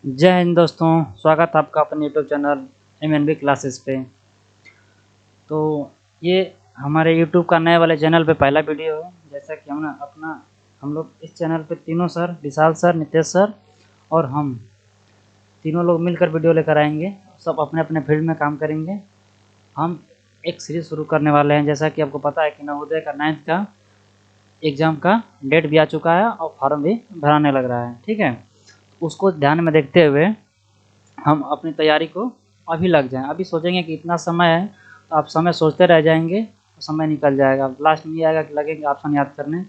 जय हिंद दोस्तों, स्वागत है आपका अपने यूट्यूब चैनल MNB क्लासेस पे। तो ये हमारे यूट्यूब का नए वाले चैनल पे पहला वीडियो है। जैसा कि हम लोग इस चैनल पे तीनों सर, विशाल सर, नितेश सर और हम तीनों लोग मिलकर वीडियो लेकर आएंगे। सब अपने अपने फील्ड में काम करेंगे। हम एक सीरीज शुरू करने वाले हैं। जैसा कि आपको पता है कि नवोदय का 9th का एग्ज़ाम का डेट भी आ चुका है और फॉर्म भी भराने लग रहा है। ठीक है, उसको ध्यान में देखते हुए हम अपनी तैयारी को अभी लग जाएं। अभी सोचेंगे कि इतना समय है, तो आप समय सोचते रह जाएंगे तो समय निकल जाएगा। लास्ट में ये आएगा कि लगेंगे ऑप्शन याद करने।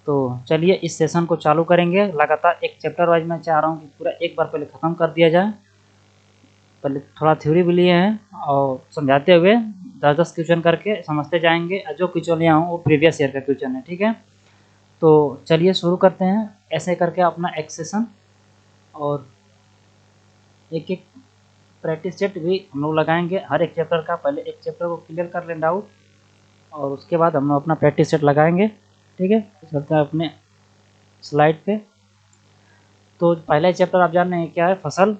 तो चलिए इस सेशन को चालू करेंगे। लगातार एक चैप्टर वाइज मैं चाह रहा हूँ कि पूरा एक बार पहले ख़त्म कर दिया जाए। पहले थोड़ा थ्योरी भी लिए हैं और समझाते हुए 10-10 क्वेश्चन करके समझते जाएंगे। जो क्वेश्चन लिया हूँ वो प्रीवियस ईयर का क्वेश्चन है। ठीक है, तो चलिए शुरू करते हैं ऐसे करके अपना एक सेशन। और एक एक प्रैक्टिस सेट भी हम लोग लगाएंगे हर एक चैप्टर का। पहले एक चैप्टर को क्लियर कर लें डाउट, और उसके बाद हम लोग अपना प्रैक्टिस सेट लगाएंगे। ठीक है, चलते हैं अपने स्लाइड पे। तो पहला चैप्टर आप जान रहे हैं क्या है, फसल।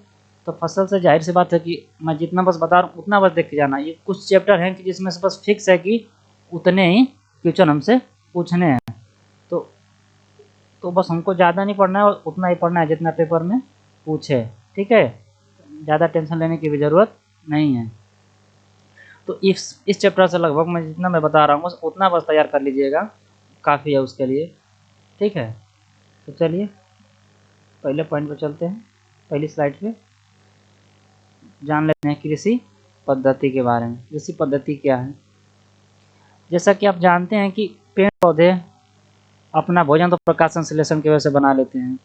तो फसल से जाहिर सी बात है कि मैं जितना बस बता रहा हूँ उतना बस देख के जाना। ये कुछ चैप्टर हैं कि जिसमें से बस फिक्स है कि उतने ही क्वेश्चन हमसे पूछने हैं। तो बस हमको ज़्यादा नहीं पढ़ना है और उतना ही पढ़ना है जितना पेपर में पूछे। ठीक है, ज़्यादा टेंशन लेने की भी ज़रूरत नहीं है। तो इस चैप्टर से लगभग मैं जितना मैं बता रहा हूँ उतना बस तैयार कर लीजिएगा, काफ़ी है उसके लिए। ठीक है, तो चलिए पहले पॉइंट पर चलते हैं। पहली स्लाइड पे जान लेते हैं कृषि पद्धति के बारे में। कृषि पद्धति क्या है? जैसा कि आप जानते हैं कि पेड़ पौधे अपना भोजन तो प्रकाश संश्लेषण की वजह से बना लेते हैं,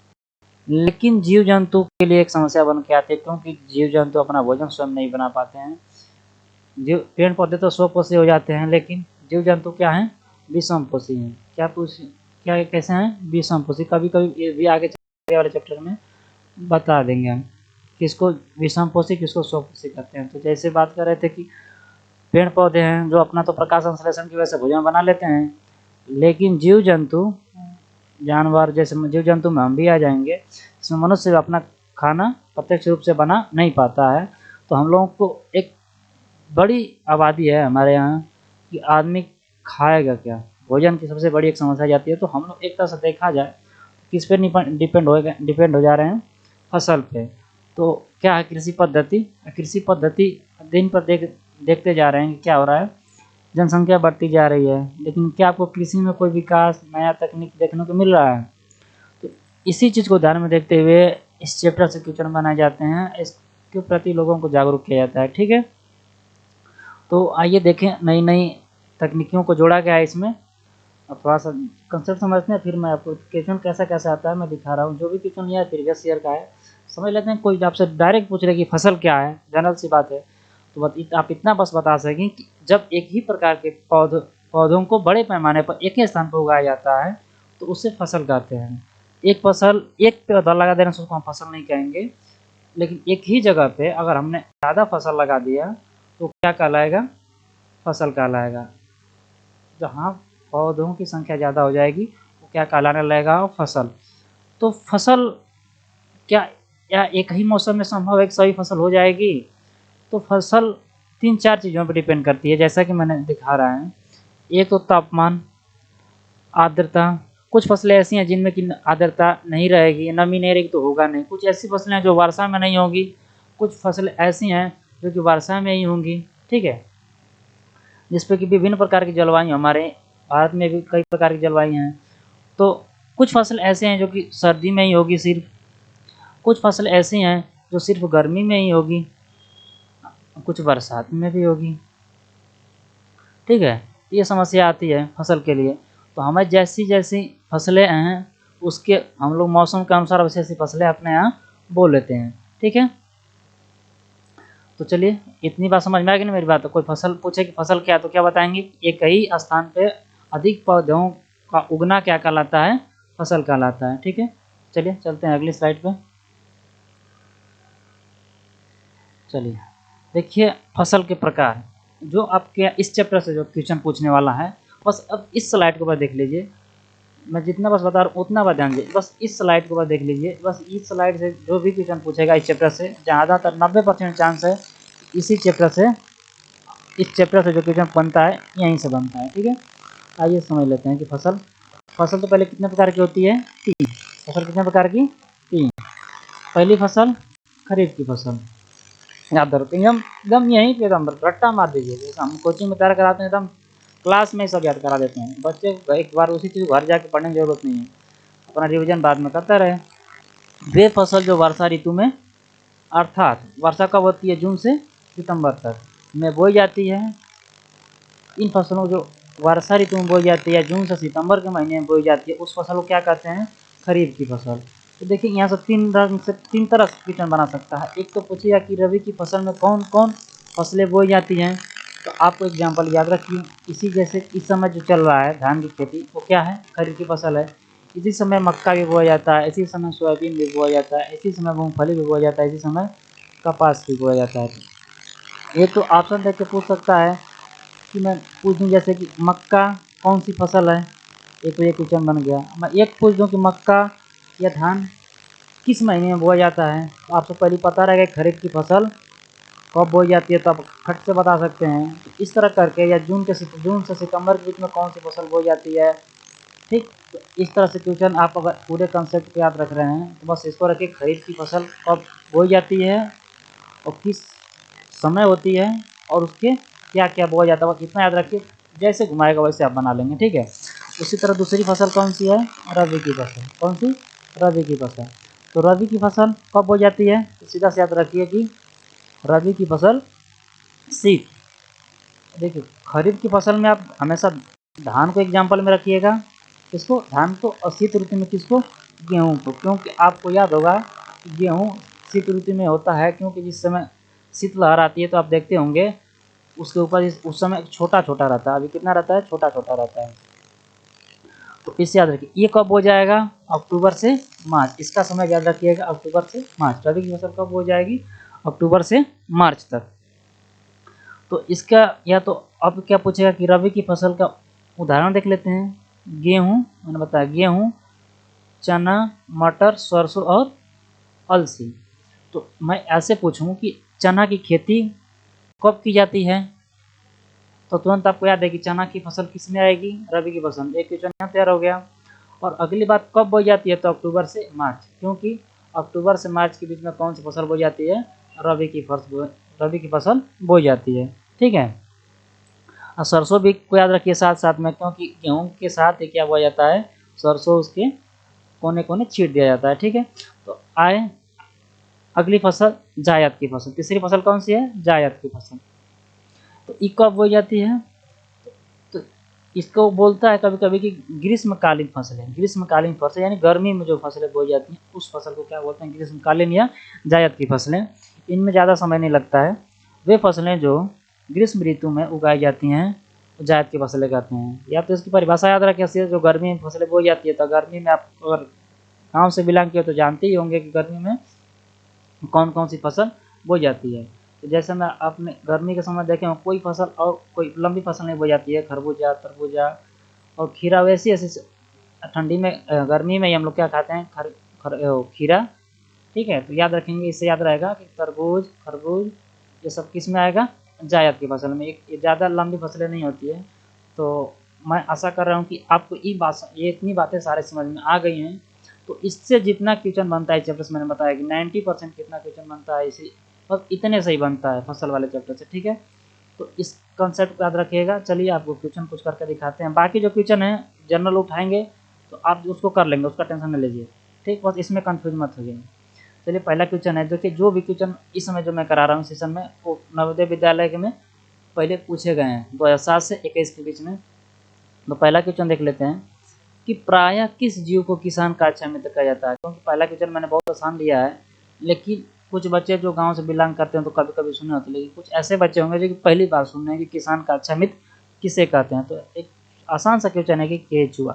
लेकिन जीव जंतु के लिए एक समस्या बन के आती है, क्योंकि जीव जंतु अपना भोजन स्वयं नहीं बना पाते हैं। जीव पेड़ पौधे तो स्वपोषी हो जाते हैं, लेकिन जीव जंतु क्या हैं? विषमपोषी हैं। क्या कैसे हैं? विषमपोषी। कभी कभी ये भी आगे वाले चैप्टर में बता देंगे हम किसको विषमपोषी किसको स्वपोषी कहते हैं। तो जैसे बात कर रहे थे कि पेड़ पौधे हैं जो अपना तो प्रकाश संश्लेषण की वजह से भोजन बना लेते हैं, लेकिन जीव जंतु जानवर जैसे जीव जंतु में हम भी आ जाएंगे, इसमें मनुष्य अपना खाना प्रत्यक्ष रूप से बना नहीं पाता है। तो हम लोगों को एक बड़ी आबादी है हमारे यहाँ कि आदमी खाएगा क्या, भोजन की सबसे बड़ी एक समस्या जाती है। तो हम लोग एक तरह से देखा जाए किस पे डिपेंड हो जा रहे हैं? फसल पे। तो क्या है कृषि पद्धति? कृषि पद्धति दिन पर देखते जा रहे हैं कि क्या हो रहा है, जनसंख्या बढ़ती जा रही है, लेकिन क्या आपको कृषि में कोई विकास, नया तकनीक देखने को मिल रहा है? तो इसी चीज़ को ध्यान में देखते हुए इस चैप्टर से क्वेश्चन बनाए जाते हैं, इसके प्रति लोगों को जागरूक किया जाता है। ठीक है, तो आइए देखें नई नई तकनीकियों को जोड़ा गया है इसमें। अब थोड़ा सा कंसेप्ट समझते हैं, फिर मैं आपको क्वेश्चन कैसा कैसा आता है मैं दिखा रहा हूँ। जो भी क्वेश्चन लिया है प्रीवियस ईयर का है। समझ लेते हैं। कोई आपसे डायरेक्ट पूछ रहे कि फसल क्या है, जनरल सी बात है, तो आप इतना बस बता सकें कि जब एक ही प्रकार के पौधों को बड़े पैमाने पर एक ही स्थान पर उगाया जाता है तो उसे फसल कहते हैं। एक पौधा लगा देने से उसको हम फसल नहीं कहेंगे, लेकिन एक ही जगह पे अगर हमने ज़्यादा फसल लगा दिया तो क्या कहलाएगा? फसल कहलाएगा। जहाँ पौधों की संख्या ज़्यादा हो जाएगी वो क्या कहलाने लगेगा? फसल। तो फसल क्या या एक ही मौसम में संभव है कि सभी फसल हो जाएगी? तो फसल 3-4 चीज़ों पर डिपेंड करती है, जैसा कि मैंने दिखा रहा है। एक तो तापमान, आर्द्रता। कुछ फसलें ऐसी हैं जिनमें कि आर्द्रता नहीं रहेगी, नमी नहीं रहेगी तो होगा नहीं। कुछ ऐसी फसलें हैं जो वर्षा में नहीं होगी, कुछ फसलें ऐसी हैं जो कि वर्षा में ही होंगी। ठीक है, जिस पे कि विभिन्न प्रकार की जलवायु, हमारे भारत में भी कई प्रकार की जलवायु हैं। तो कुछ फसल ऐसे हैं जो कि सर्दी में ही होगी सिर्फ, कुछ फसल ऐसी हैं जो सिर्फ गर्मी में ही होगी, कुछ बरसात में भी होगी। ठीक है, ये समस्या आती है फसल के लिए। तो हमें जैसी जैसी फसलें हैं उसके हम लोग मौसम के अनुसार वैसी ऐसी फसलें अपने यहाँ बो लेते हैं। ठीक है, तो चलिए इतनी बात समझ में आ गई ना मेरी बात। तो कोई फसल पूछे कि फसल क्या है तो क्या बताएंगे? एक ही स्थान पे अधिक पौधों का उगना क्या कहलाता है? फसल कहलाता है। ठीक है, चलिए चलते हैं अगली स्लाइड पे। चलिए देखिए फसल के प्रकार जो आपके इस चैप्टर से जो क्वेश्चन पूछने वाला है, बस अब इस स्लाइड को बस देख लीजिए। मैं जितना बस बता रहा हूँ उतना बस ध्यान दीजिए, बस इस स्लाइड को बस देख लीजिए। बस इस स्लाइड से जो भी क्वेश्चन पूछेगा इस चैप्टर से, ज़्यादातर 90% चांस है इसी चैप्टर से, इस चैप्टर से जो क्वेश्चन बनता है यहीं से बनता है। ठीक है, आइए समझ लेते हैं कि फसल तो पहले कितने प्रकार की होती है? 3। फसल कितने प्रकार की? 3। पहली फसल खरीफ की फसल, याद रखो एकदम यहीं पे एकदम रट्टा मार दीजिए। जैसे हम कोचिंग में तैयार कराते हैं एकदम क्लास में ही सब याद करा देते हैं बच्चे को, एक बार उसी चीज़ घर जाके पढ़ने की जरूरत नहीं है, अपना रिवीजन बाद में करता रहे। वे फसल जो वर्षा ऋतु में, अर्थात वर्षा कब होती है? जून से सितंबर तक में बोई जाती है। इन फसलों जो वर्षा ऋतु में बोई जाती है, जून से सितंबर के महीने में बोई जाती है, उस फसल को क्या कहते हैं? खरीफ की फसल। तो देखिए यहाँ से 3 तरह से क्वेश्चन बना सकता है। एक तो पूछेगा कि रबी की फसल में कौन कौन फसलें बोई जाती हैं, तो आपको एग्जाम्पल याद रखिए। इसी जैसे इस समय जो चल रहा है धान की खेती, वो क्या है? खरीफ की फसल है। इसी समय मक्का भी बोया जाता है, इसी समय सोयाबीन भी बोया जाता है, इसी समय मूंगफली भी बोया जाता है, इसी समय कपास भी बोया जाता है। एक तो ऑप्शन देख के पूछ सकता है कि मैं पूछ दूँ जैसे कि मक्का कौन सी फसल है, एक तो ये क्वेश्चन बन गया। मैं एक पूछ दूँ कि मक्का या धान किस महीने में बोया जाता है, तो आपको पहले पता रहेगा कि खरीफ की फसल कब बोई जाती है, तो आप खट से बता सकते हैं। इस तरह करके, या जून से सितंबर के बीच में कौन सी फसल बोई जाती है, ठीक। तो इस तरह से क्वेश्चन आप अगर पूरे कंसेप्ट को याद रख रहे हैं तो बस इसको रखिए, खरीफ की फसल कब बोई जाती है और किस समय होती है और उसके क्या क्या बोया जाता है, बस इतना याद रखिए। जैसे घुमाएगा वैसे आप बना लेंगे, ठीक है। उसी तरह दूसरी फसल कौन सी है? रबी की फसल। कौन सी? रबी की फसल। तो रबी की फसल कब बोई जाती है? तो सीधा से याद रखिए कि रबी की फसल शीत, देखिए खरीफ की फसल में आप हमेशा धान को एग्जाम्पल में रखिएगा, किसको? धान को। और शीत ऋतु में किसको? गेहूँ को। क्योंकि आपको याद होगा कि गेहूँ शीत ऋतु में होता है, क्योंकि जिस समय शीतलहर आती है तो आप देखते होंगे उसके ऊपर उस समय छोटा छोटा रहता है। अभी कितना रहता है? छोटा छोटा रहता है। तो इससे याद रखिए, ये कब हो जाएगा? अक्टूबर से मार्च। इसका समय याद रखिएगा, अक्टूबर से मार्च। रबी की फसल कब हो जाएगी? अक्टूबर से मार्च तक। तो इसका या तो अब क्या पूछेगा कि रबी की फसल का उदाहरण देख लेते हैं। गेहूँ, मैंने बताया गेहूँ, चना, मटर, सरसों और अलसी। तो मैं ऐसे पूछूं कि चना की खेती कब की जाती है, तो तुरंत आपको याद है कि चना की फसल किस में आएगी? रबी की फसल। एक क्वेश्चन यहाँ तैयार हो गया। और अगली बात कब बोई जाती है, तो अक्टूबर से मार्च, क्योंकि अक्टूबर से मार्च के बीच में कौन सी फसल बोई जाती है? रबी की फसल बोई जाती है, ठीक है। और सरसों भी को याद रखिए साथ साथ में, क्योंकि गेहूँ के साथ ही क्या बोया जाता है? सरसों उसके कोने कोने छीट दिया जाता है, ठीक है। तो आए अगली फसल जायद की फसल। तीसरी फसल कौन सी है? जायद की फसल। तो ये कब बोई जाती है? तो इसको बोलता है कभी कभी कि ग्रीष्मकालीन फसलें। ग्रीष्मकालीन फसल यानी गर्मी में जो फसलें बोई जाती हैं उस फसल को क्या बोलते हैं? ग्रीष्मकालीन या जायद की फसलें। इनमें ज़्यादा समय नहीं लगता है। वे फसलें जो ग्रीष्म ऋतु में उगाई जाती हैं जायद की फसलें कहते हैं। या तो इसकी परिभाषा याद रखें, जो गर्मी में फसलें बोई जाती है, तो गर्मी में आप अगर गाँव से बिलोंग किए तो जानते ही होंगे कि गर्मी में कौन कौन सी फसल बोई जाती है। तो जैसे मैं अपने गर्मी के समय देखे कोई फसल और कोई लंबी फसल नहीं बोई जाती है, खरबूजा, तरबूजा और खीरा। वैसी ऐसी ठंडी में गर्मी में ही हम लोग क्या खाते हैं? खीरा, ठीक है। तो याद रखेंगे, इससे याद रहेगा कि तरबूज, खरबूज ये सब किस में आएगा? जायद की फसल में। ये ज़्यादा लंबी फसलें नहीं होती है। तो मैं आशा कर रहा हूँ कि आपको ये इतनी बातें सारे समझ में आ गई हैं। तो इससे जितना क्वेश्चन बनता है चैप्टर से, मैंने बताया कि 90% कितना क्वेश्चन बनता है इसी, बस इतने से ही बनता है फसल वाले चैप्टर से, ठीक है। तो इस कंसेप्ट को याद रखिएगा। चलिए आपको क्वेश्चन कुछ करके दिखाते हैं। बाकी जो क्वेश्चन है जनरल उठाएंगे तो आप उसको कर लेंगे, उसका टेंशन न लीजिए, ठीक। बस इसमें कंफ्यूज मत होइए। चलिए पहला क्वेश्चन है, देखिए जो भी क्वेश्चन इस समय जो मैं करा रहा हूँ सेशन में, वो नवोदय विद्यालय के में पहले पूछे गए हैं 2007 से 21 के बीच में। तो पहला क्वेश्चन देख लेते हैं कि प्रायः किस जीव को किसान का अच्छा मित्र कहा जाता है। क्योंकि पहला क्वेश्चन मैंने बहुत आसान लिया है, लेकिन कुछ बच्चे जो गांव से बिलोंग करते हैं तो कभी कभी सुने होते, लेकिन कुछ ऐसे बच्चे होंगे जो कि पहली बार सुन रहे हैं कि किसान का अच्छा मित्र किसे कहते हैं। तो एक आसान सा क्वेश्चन है कि केचुआ।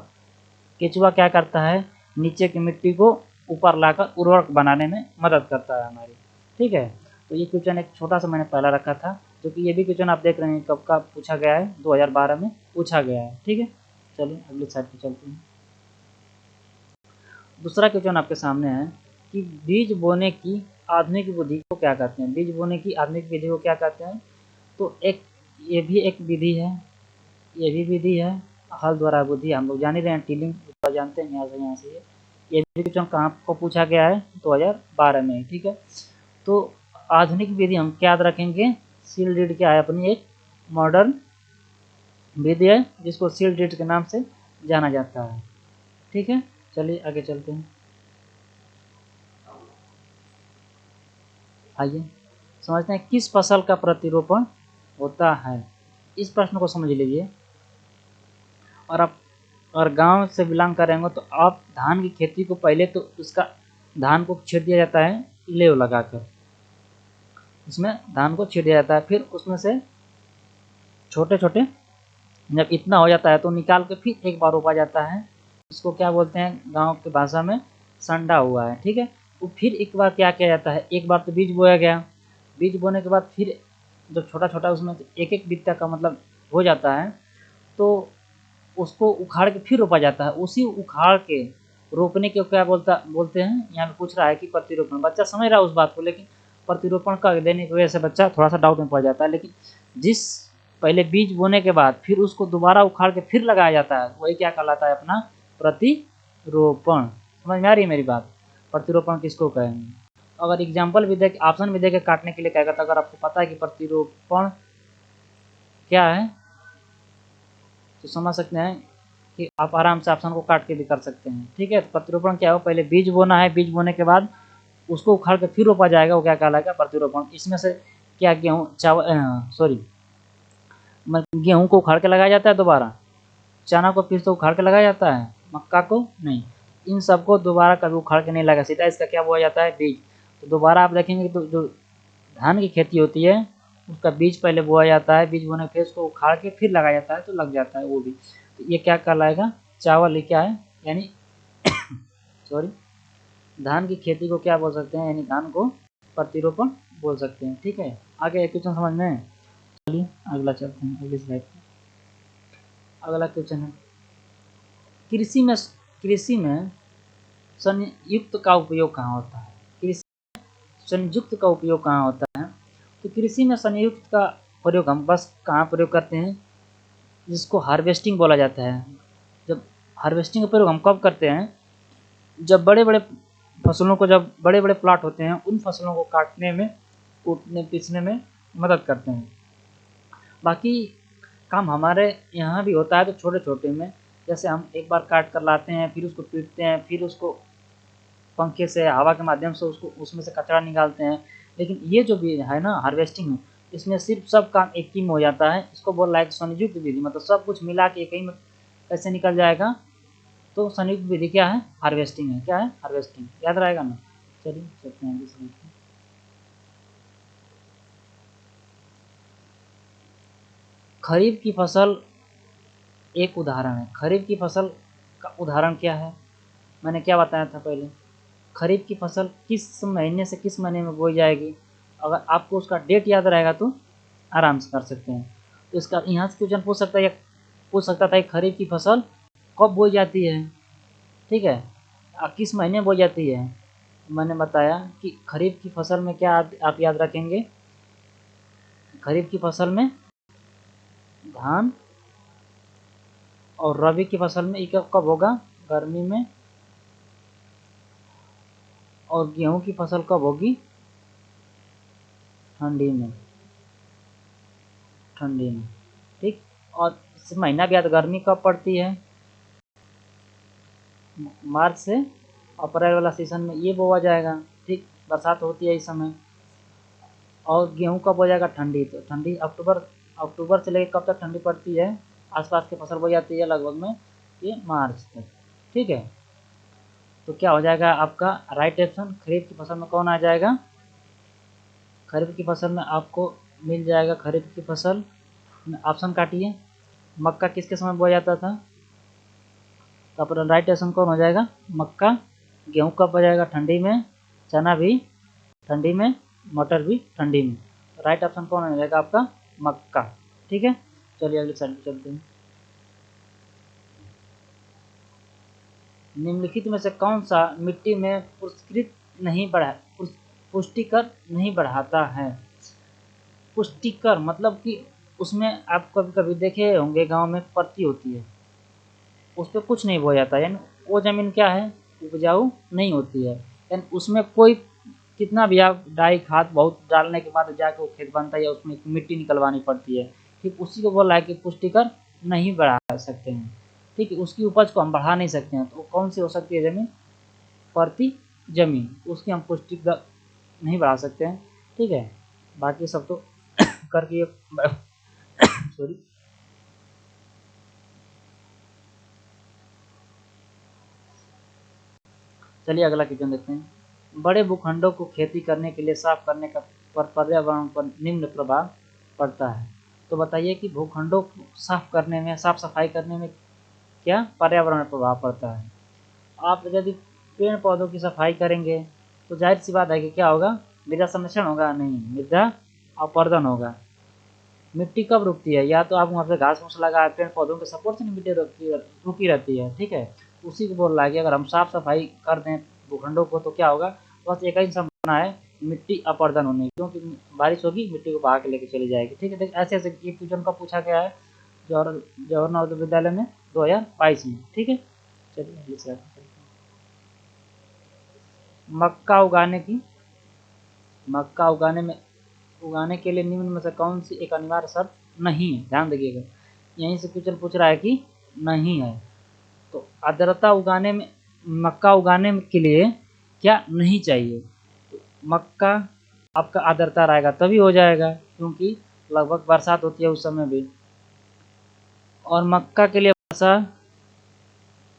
केचुआ क्या करता है? नीचे की मिट्टी को ऊपर लाकर उर्वरक बनाने में मदद करता है हमारी, ठीक है। तो ये क्वेश्चन एक छोटा सा मैंने पहला रखा था, जो कि ये भी क्वेश्चन आप देख रहे हैं कब का पूछा गया है, 2012 में पूछा गया है, ठीक है। चलिए अगली साइड पे चलते हैं। दूसरा क्वेश्चन आपके सामने है कि बीज बोने की आधुनिक विधि को क्या कहते हैं। बीज बोने की आधुनिक विधि को क्या कहते हैं। तो ये भी एक विधि है, ये भी विधि है। हल द्वारा विधि हम लोग जान ही रहे हैं, टिलिंग जानते हैं यहाँ से ये भी क्वेश्चन कहाँ को पूछा गया है 2012 में। ठीक है, तो आधुनिक विधि हम क्या याद रखेंगे, सील रीड क्या है, अपनी एक मॉडर्न विधि है जिसको सील रीड के नाम से जाना जाता है। ठीक है, चलिए आगे चलते हैं। आइए समझते हैं किस फसल का प्रतिरोपण होता है। इस प्रश्न को समझ लीजिए। और आप अगर गांव से बिलोंग करेंगे तो आप धान की खेती को पहले तो उसका धान को छीट दिया जाता है लेव लगाकर, उसमें धान को छीट दिया जाता है। फिर उसमें से छोटे छोटे जब इतना हो जाता है तो निकाल के फिर एक बार रोपा जाता है। इसको क्या बोलते हैं गांव की भाषा में, संडा हुआ है। ठीक है, तो फिर एक बार क्या किया जाता है, एक बार तो बीज बोया गया, बीज बोने के बाद फिर जब छोटा छोटा उसमें एक एक बित्ता का मतलब हो जाता है तो उसको उखाड़ के फिर रोपा जाता है। उसी उखाड़ के रोपने के क्या बोलते हैं, यहाँ पे पूछ रहा है कि प्रतिरोपण। बच्चा समझ रहा है उस बात को, लेकिन प्रतिरोपण कर देने की वजह से बच्चा थोड़ा सा डाउट में पड़ जाता है। लेकिन जिस पहले बीज बोने के बाद फिर उसको दोबारा उखाड़ के फिर लगाया जाता है, वही क्या कहलाता है, अपना प्रतिरोपण। समझ में आ रही है मेरी बात, प्रतिरोपण किसको कहेंगे। अगर एग्जाम्पल भी दे, ऑप्शन भी दे के काटने के लिए कहेगा, तो अगर आपको पता है कि प्रतिरोपण क्या है तो समझ सकते हैं कि आप आराम से ऑप्शन को काट के भी कर सकते हैं। ठीक है, तो प्रतिरोपण क्या हो, पहले बीज बोना है, बीज बोने के बाद उसको उखाड़ के फिर रोपा जाएगा, वो क्या कहलाएगा, प्रतिरोपण। इसमें से क्या गेहूँ चावल गेहूँ को उखाड़ के लगाया जाता है दोबारा, चना को फिर से उखाड़ के लगाया जाता है, मक्का को नहीं, इन सबको दोबारा कभी उखाड़ के नहीं लगा, सीधा इसका क्या बोया जाता है, बीज। तो दोबारा आप देखेंगे तो जो धान की खेती होती है उसका बीज पहले बोया जाता है, बीज बोने फिर उसको उखाड़ के फिर लगाया जाता है तो लग जाता है वो भी। तो ये क्या कहलाएगा, चावल। ये क्या है, यानी सॉरी, धान की खेती को क्या बोल सकते हैं, यानी धान को प्रतिरोपण बोल सकते हैं। ठीक है, आगे क्वेश्चन समझ में। चलिए अगला चलते हैं, अगली स्लाइड पर। अगला क्वेश्चन है, कृषि में संयुक्त का उपयोग कहाँ होता है। कृषि संयुक्त का उपयोग कहाँ होता है। तो कृषि में संयुक्त का प्रयोग हम बस कहाँ प्रयोग करते हैं, जिसको हार्वेस्टिंग बोला जाता है। जब हार्वेस्टिंग का प्रयोग हम कब करते हैं, जब बड़े बड़े फसलों को, जब बड़े बड़े प्लॉट होते हैं उन फसलों को काटने में, कूटने पीसने में मदद करते हैं। बाकी काम हमारे यहाँ भी होता है तो छोटे छोटे में, जैसे हम एक बार काट कर लाते हैं, फिर उसको पीटते हैं, फिर उसको पंखे से हवा के माध्यम से उसको उसमें से कचरा निकालते हैं। लेकिन ये जो भी है ना हार्वेस्टिंग में, इसमें सिर्फ सब काम एक ही में हो जाता है। इसको बोल रहा है संयुक्त विधि, मतलब सब कुछ मिला के एक ही में कैसे निकल जाएगा। तो संयुक्त विधि क्या है, हार्वेस्टिंग है। क्या है, हार्वेस्टिंग, याद रहेगा ना। चलिए चलते हैं दूसरे। खरीफ की फसल एक उदाहरण है। खरीफ की फसल का उदाहरण क्या है, मैंने क्या बताया था पहले, खरीफ की फसल किस महीने से किस महीने में बोई जाएगी। अगर आपको उसका डेट याद रहेगा तो आराम से कर सकते हैं। तो इसका यहाँ से क्वेश्चन पूछ सकता है, या पूछ सकता था कि खरीफ की फसल कब बोई जाती है। ठीक है, किस महीने बोई जाती है। मैंने बताया कि खरीफ की फसल में क्या आप याद रखेंगे, खरीफ की फसल में धान, और रबी की फसल में ये कब होगा, गर्मी में, और गेहूं की फसल कब होगी, ठंडी में, ठंडी में। ठीक, और इस महीना भी याद, गर्मी कब पड़ती है, मार्च से अप्रैल वाला सीजन में ये बोआ जाएगा। ठीक, बरसात होती है इस समय। और गेहूं कब हो जाएगा, ठंडी। तो ठंडी अक्टूबर से लेकर कब तक ठंडी पड़ती है, आसपास की फसल बो जाती है लगभग में ये मार्च तक। ठीक है, तो क्या हो जाएगा आपका राइट ऑप्शन, खरीफ की फसल में कौन आ जाएगा, खरीफ की फसल में आपको मिल जाएगा, खरीफ की फसल में ऑप्शन काटिए। मक्का किसके समय बोया जाता था, तो अपना राइट ऑप्शन कौन हो जाएगा, मक्का। गेहूं कब हो जाएगा, ठंडी में, चना भी ठंडी में, मटर भी ठंडी में। राइट ऑप्शन कौन हो जाएगा आपका, मक्का। ठीक है, चलिए अगली साइड चलते हैं। निम्नलिखित में से कौन सा मिट्टी में पुष्टिकर नहीं बढ़ाता है? पुष्टिकर मतलब कि उसमें आप कभी कभी देखे होंगे गांव में परती होती है, उस पर कुछ नहीं बोया जाता, यानी वो ज़मीन क्या है, उपजाऊ नहीं होती है, यानी उसमें कोई कितना भी आप डाई खाद बहुत डालने के बाद जाके वो खेत बनता है या उसमें मिट्टी निकलवानी पड़ती है। ठीक उसी को बोल रहा है कि पुष्टिकर नहीं बढ़ा सकते हैं। ठीक है, उसकी उपज को हम बढ़ा नहीं सकते हैं, तो वो कौन सी हो सकती है ज़मीन? परती ज़मीन, उसकी हम पुष्टिकर नहीं बढ़ा सकते हैं। ठीक है, बाकी सब तो करके सॉरी। चलिए अगला क्वेश्चन देखते हैं। बड़े भूखंडों को खेती करने के लिए साफ करने का पर पर्यावरण पर निम्न प्रभाव पड़ता है। तो बताइए कि भूखंडों को साफ करने में, साफ सफाई करने में क्या पर्यावरण प्रभाव पड़ता है? आप यदि पेड़ पौधों की सफाई करेंगे तो जाहिर सी बात है कि क्या होगा, मृदा संरक्षण होगा? नहीं, मृदा अपरदन होगा। मिट्टी कब रुकती है? या तो आप वहाँ पे घास फूस लगा पेड़ पौधों के सपोर्ट से मिट्टी रुकी रहती है। ठीक है, उसी को बोल रहा है कि अगर हम साफ सफाई कर दें भूखंडों को तो क्या होगा, बस एक ही संभावना है, मिट्टी अपरदन होने की, क्योंकि बारिश होगी मिट्टी को बहा के लेके चली जाएगी। ठीक है, देखिए ऐसे ऐसे ये क्वेश्चन का पूछा गया है जवाहर नवोदय विद्यालय में 2022 में। ठीक है, चलिए मक्का उगाने के लिए निम्न में से कौन सी एक अनिवार्य शर्त नहीं है? ध्यान देखिएगा, यहीं से क्वेश्चन पूछ रहा है कि नहीं है। तो आर्द्रता उगाने में, मक्का उगाने के लिए क्या नहीं चाहिए? तो मक्का आपका आर्द्रता रहेगा तभी हो जाएगा, क्योंकि लगभग बरसात होती है उस समय भी, और मक्का के लिए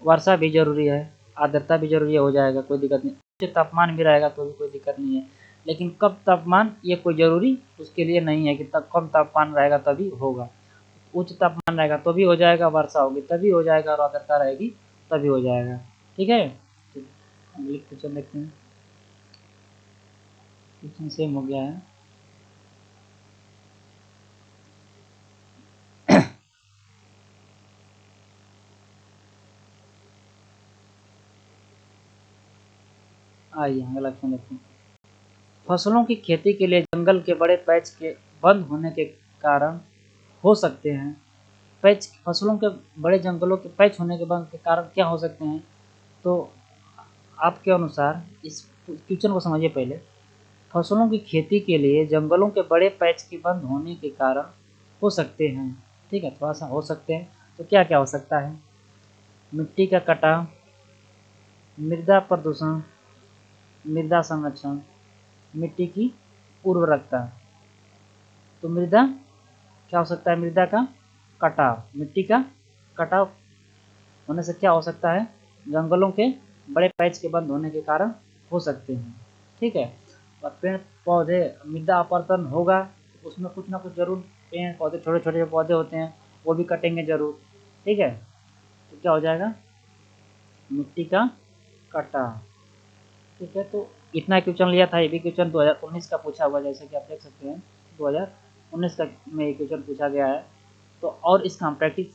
वर्षा भी जरूरी है, आर्द्रता भी जरूरी है, हो जाएगा, कोई दिक्कत नहीं। उच्च तापमान भी रहेगा तो भी कोई दिक्कत नहीं है, लेकिन कब तापमान ये कोई जरूरी उसके लिए नहीं है कि तब कम तापमान रहेगा तभी होगा। उच्च तापमान रहेगा तो भी हो जाएगा, वर्षा होगी तभी हो जाएगा, और आर्द्रता रहेगी तभी हो जाएगा। ठीक है, अगले क्वेश्चन देखते हैं। क्वेश्चन सेम हो गया है। आइए अगला क्वेश्चन देखते हैं। फसलों की खेती के लिए जंगल के बड़े पैच के बंद होने के कारण हो सकते हैं। पैच, फसलों के बड़े जंगलों के पैच होने के बंद के कारण क्या हो सकते हैं? तो आपके अनुसार इस क्वेश्चन को समझिए पहले। फसलों की खेती के लिए जंगलों के बड़े पैच के बंद होने के कारण हो सकते हैं। ठीक है, थोड़ा सा हो सकते हैं, तो क्या क्या हो सकता है? मिट्टी का कटाव, मृदा प्रदूषण, मृदा संरक्षण, मिट्टी की उर्वरकता। तो मृदा क्या हो सकता है? मृदा का कटाव, मिट्टी का कटाव होने से क्या हो सकता है? जंगलों के बड़े पैच के बंद होने के कारण हो सकते हैं। ठीक है, और पेड़ पौधे, मृदा अपरदन होगा, उसमें कुछ ना कुछ जरूर पेड़ पौधे, छोटे छोटे पौधे होते हैं वो भी कटेंगे जरूर। ठीक है, तो क्या हो जाएगा? मिट्टी का कटाव। ठीक है, तो इतना क्वेश्चन लिया था, ये भी क्वेश्चन 2019 का पूछा हुआ, जैसे कि आप देख सकते हैं 2019 का में ये क्वेश्चन पूछा गया है। तो और इसका हम प्रैक्टिस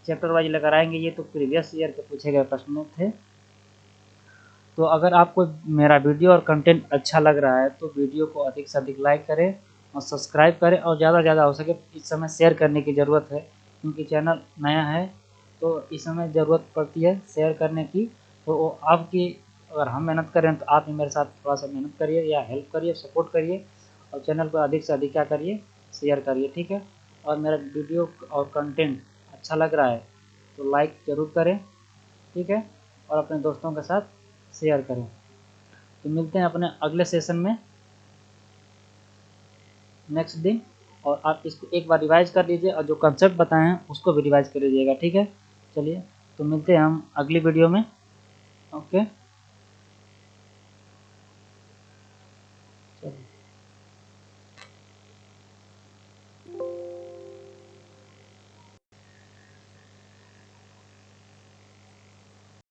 चैप्टर वाइज लेकर आएंगे, ये तो प्रीवियस ईयर के पूछे गए प्रश्न थे। तो अगर आपको मेरा वीडियो और कंटेंट अच्छा लग रहा है तो वीडियो को अधिक से अधिक लाइक करें और सब्सक्राइब करें, और ज़्यादा से ज़्यादा हो सके इस समय शेयर करने की ज़रूरत है, क्योंकि चैनल नया है तो इस समय ज़रूरत पड़ती है शेयर करने की। तो आपकी, अगर हम मेहनत करें तो आप भी मेरे साथ थोड़ा सा मेहनत करिए या हेल्प करिए, सपोर्ट करिए, और चैनल को अधिक से अधिक क्या करिए, शेयर करिए। ठीक है, और मेरा वीडियो और कंटेंट अच्छा लग रहा है तो लाइक ज़रूर करें। ठीक है, और अपने दोस्तों के साथ शेयर करें। तो मिलते हैं अपने अगले सेशन में नेक्स्ट दिन, और आप इसको एक बार रिवाइज कर लीजिए, और जो कंसेप्ट बताए हैं उसको भी रिवाइज कर लीजिएगा। ठीक है, चलिए तो मिलते हैं हम अगली वीडियो में। ओके।